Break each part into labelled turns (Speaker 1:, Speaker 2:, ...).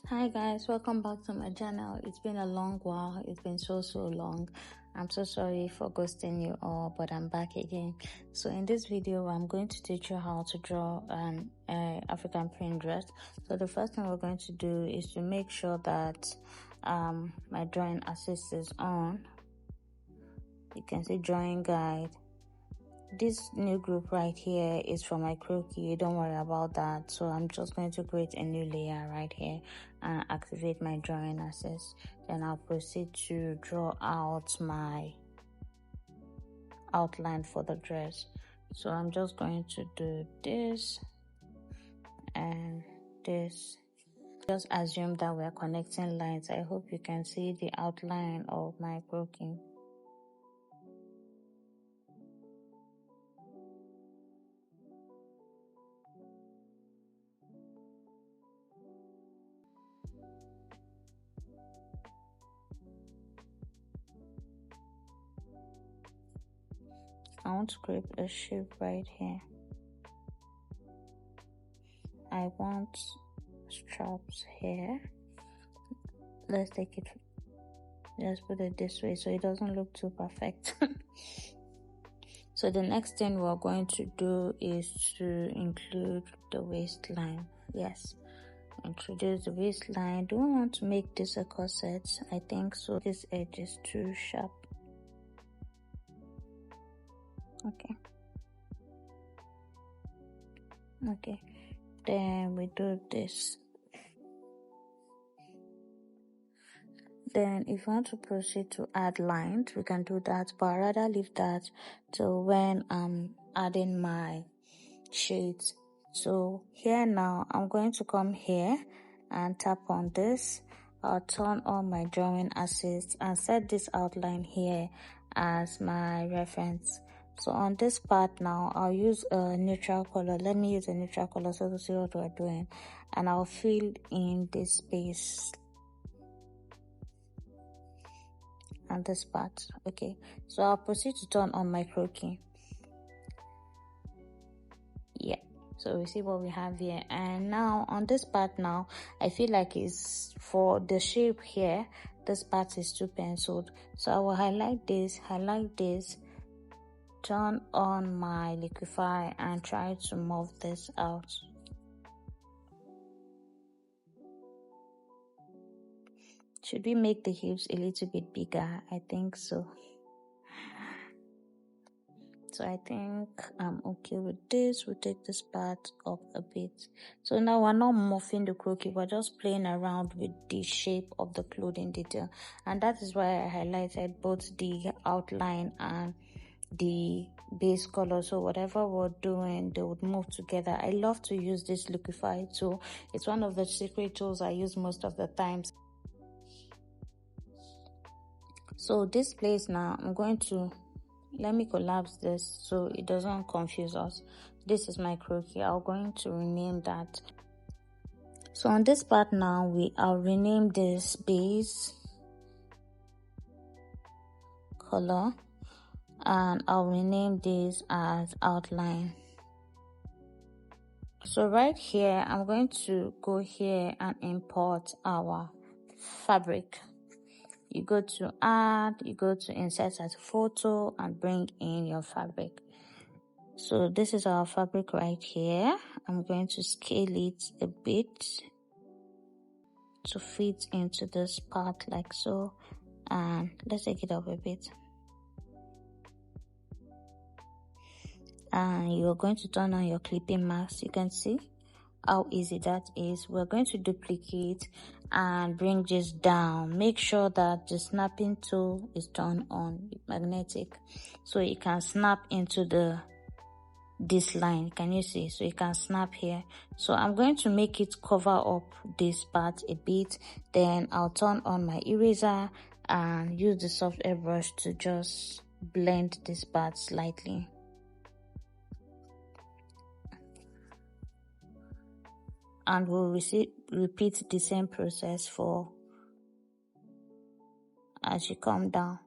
Speaker 1: Hi guys, welcome back to my channel. It's been a long while. It's been so long. I'm so sorry for ghosting you all, but I'm back again. So in this video, I'm going to teach you how to draw an African print dress. So the first thing we're going to do is to make sure that my drawing assist is on. You can see drawing guide. This new group right here is for my croquis. Don't worry about that. So I'm just going to create a new layer right here and activate my drawing assist. Then I'll proceed to draw out my outline for the dress. So I'm just going to do this and this. Just assume that we're connecting lines. I hope you can see the outline of my croquis. I want to create a shape right here. I want straps here. Let's take it, let's put it this way so it doesn't look too perfect. So the next thing we're going to do is to include the waistline. Yes, introduce the waistline. Do we want to make this a corset? I think so. This edge is too sharp. Okay, then we do this. Then if you want to proceed to add lines, we can do that, but I'd rather leave that till when I'm adding my shades. So here now, I'm going to come here and tap on this. I'll turn on my drawing assist and set this outline here as my reference. So on this part now, I'll use a neutral color. Let me use a neutral color so to see what we're doing. And I'll fill in this space and this part. Okay, so I'll proceed to turn on my croquis. Yeah, so we see what we have here. And now on this part now, I feel like it's for the shape here, this part is too penciled, so I will highlight this, turn on my liquify and try to move this out. Should we make the hips a little bit bigger? I think so. So I think I'm okay with this. We'll take this part up a bit. So now we're not morphing the croquis, we're just playing around with the shape of the clothing detail. And that is why I highlighted both the outline and the base color. So whatever we're doing, they would move together. I love to use this liquify tool. It's one of the secret tools I use most of the times. So this place now, I'm going to, let me collapse this so it doesn't confuse us. This is my croquis. I'm going to rename that. So on this part now, I'll rename this base color and I'll rename this as outline. So right here, I'm going to go here and import our fabric. You go to add, you go to insert as a photo and bring in your fabric. So this is our fabric right here. I'm going to scale it a bit to fit into this part like so, and let's take it up a bit. And you're going to turn on your clipping mask. You can see how easy that is. We're going to duplicate and bring this down. Make sure that the snapping tool is turned on, magnetic, so it can snap into this line. Can you see? So you can snap here. So I'm going to make it cover up this part a bit. Then I'll turn on my eraser and use the soft airbrush to just blend this part slightly. And we'll repeat the same process for as you come down.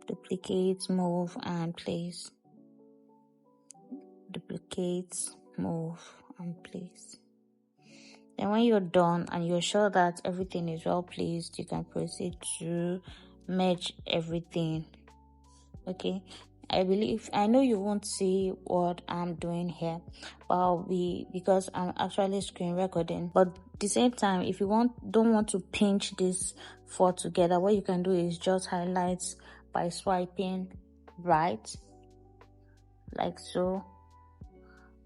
Speaker 1: Duplicate, move, and place. Duplicate, move, and place. Then when you're done and you're sure that everything is well placed, you can proceed to merge everything. Okay, I know you won't see what I'm doing here, but I'll be, because I'm actually screen recording. But at the same time, if you don't want to pinch this four together, what you can do is just highlight by swiping right, like so.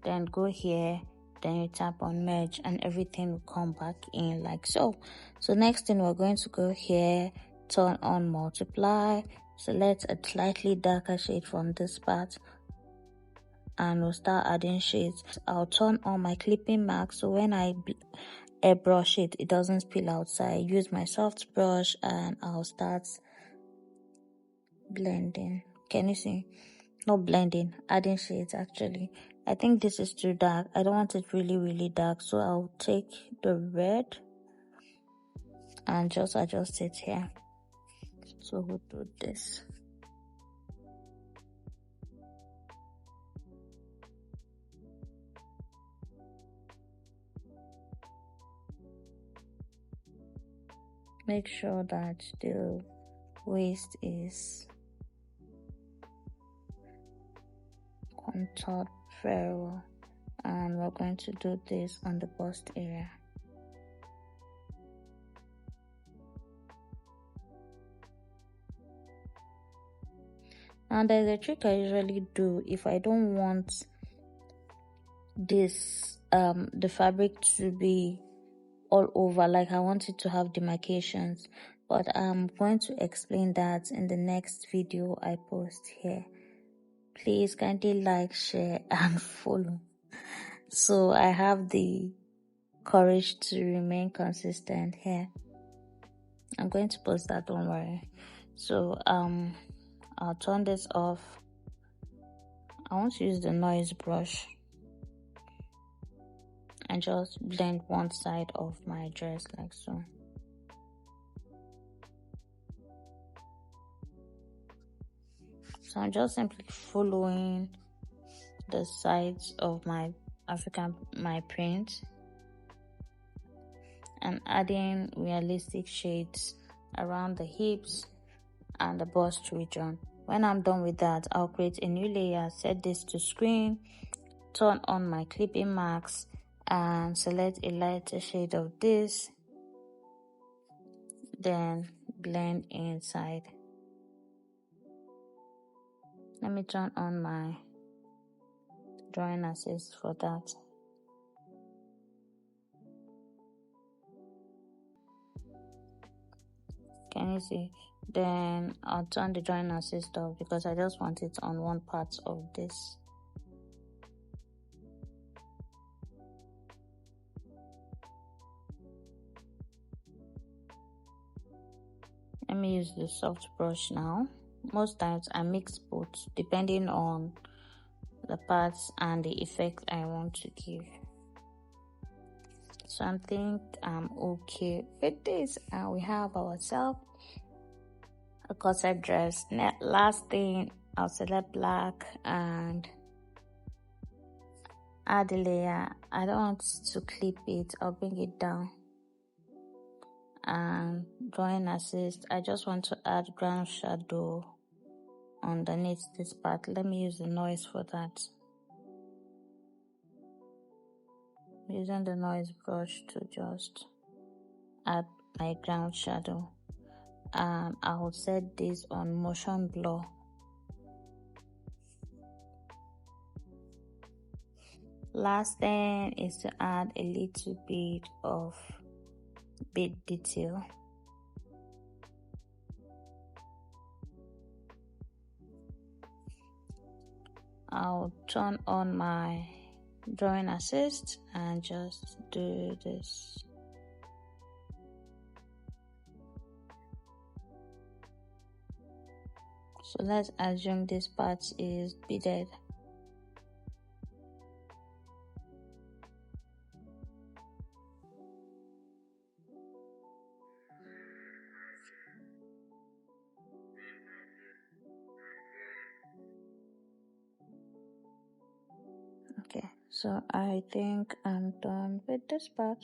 Speaker 1: Then go here, then you tap on merge, and everything will come back in like so. So next thing, we're going to go here, turn on multiply, select a slightly darker shade from this part, and we'll start adding shades. I'll turn on my clipping mark, so when I airbrush it, it doesn't spill outside. Use my soft brush and I'll start blending. Can you see? Not blending, adding shades actually. I think this is too dark. I don't want it really dark, so I'll take the red and just adjust it here. So we'll do this. Make sure that the waist is contoured very well, and we're going to do this on the bust area. Now there's a trick I usually do if I don't want this the fabric to be all over, like I want it to have demarcations, but I'm going to explain that in the next video I post here. Please kindly like, share and follow, so I have the courage to remain consistent here. I'm going to post that, don't worry. So I'll turn this off. I want to use the noise brush and just blend one side of my dress like so. So I'm just simply following the sides of my print and adding realistic shades around the hips and the bust region. When I'm done with that, I'll create a new layer, set this to screen, turn on my clipping marks and select a lighter shade of this, then blend inside. Let me turn on my drawing assist for that. Can you see? Then I'll turn the drawing assist off because I just want it on one part of this. Let me use the soft brush now. Most times I mix both depending on the parts and the effect I want to give. So I think I'm okay with this, and we have ourselves a corset dress. Last thing, I'll select black and add a layer. I don't want to clip it, I'll bring it down. And drawing assist, I just want to add ground shadow underneath this part. Let me use the noise for that. Using the noise brush to just add my ground shadow, and I'll set this on motion blur. Last thing is to add a little bit of bead detail. I'll turn on my drawing assist and just do this. So let's assume this part is beaded. Okay, so I think I'm done with this part.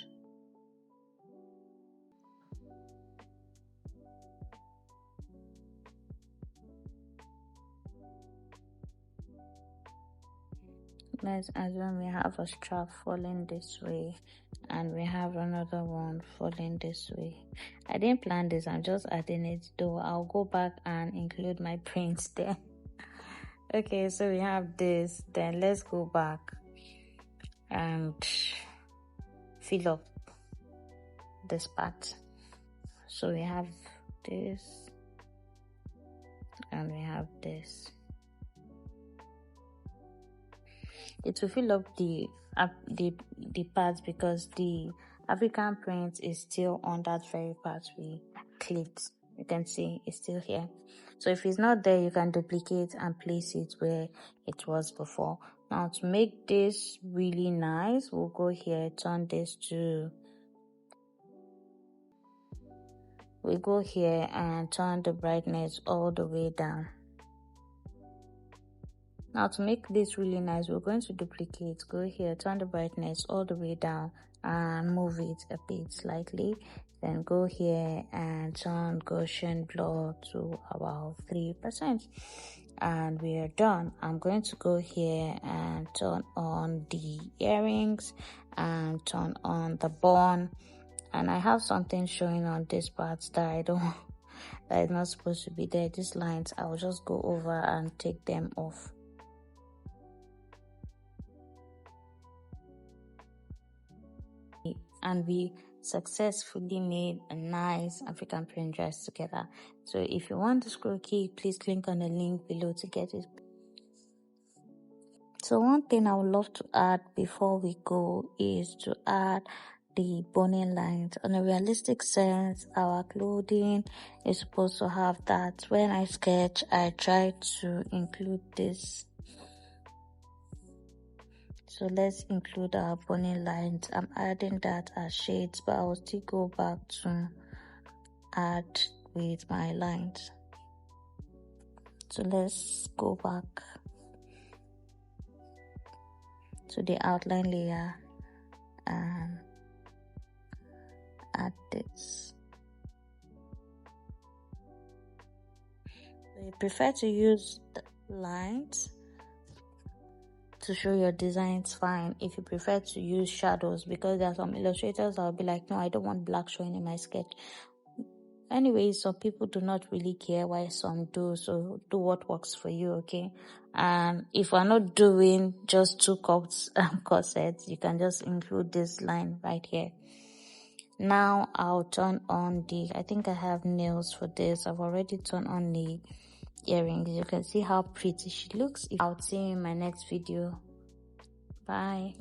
Speaker 1: let's assume we have a strap falling this way and we have another one falling this way. I didn't plan this, I'm just adding it though. I'll go back and include my prints there. Okay, so we have this. Then let's go back and fill up this part. So we have this and we have this. It will fill up the parts because the African print is still on that very part we clipped. You can see it's still here. So if it's not there, you can duplicate and place it where it was before. Now to make this really nice, we'll go here, turn this to, we go here and turn the brightness all the way down. Now to make this really nice, we're going to duplicate, go here, turn the brightness all the way down and move it a bit slightly. Then go here and turn Gaussian blur to about 3%. And we are done. I'm going to go here and turn on the earrings and turn on the bun. And I have something showing on this part that that is not supposed to be there. These lines, I'll just go over and take them off. And we successfully made a nice African print dress together. So if you want this croquis, please click on the link below to get it. So one thing I would love to add before we go is to add the boning lines. On a realistic sense, our clothing is supposed to have that. When I sketch, I try to include this. So let's include our boning lines. I'm adding that as shades, but I'll still go back to add with my lines. So let's go back to the outline layer and add this. So you prefer to use the lines to show your designs, fine. If you prefer to use shadows, because there are some illustrators that will be like, no, I don't want black showing in my sketch. Anyway, some people do not really care, why some do, so do what works for you, okay? And if we're not doing just two corsets, you can just include this line right here. Now I'll turn on I think I have nails for this. I've already turned on the earrings. You can see how pretty she looks. I'll see you in my next video. Bye.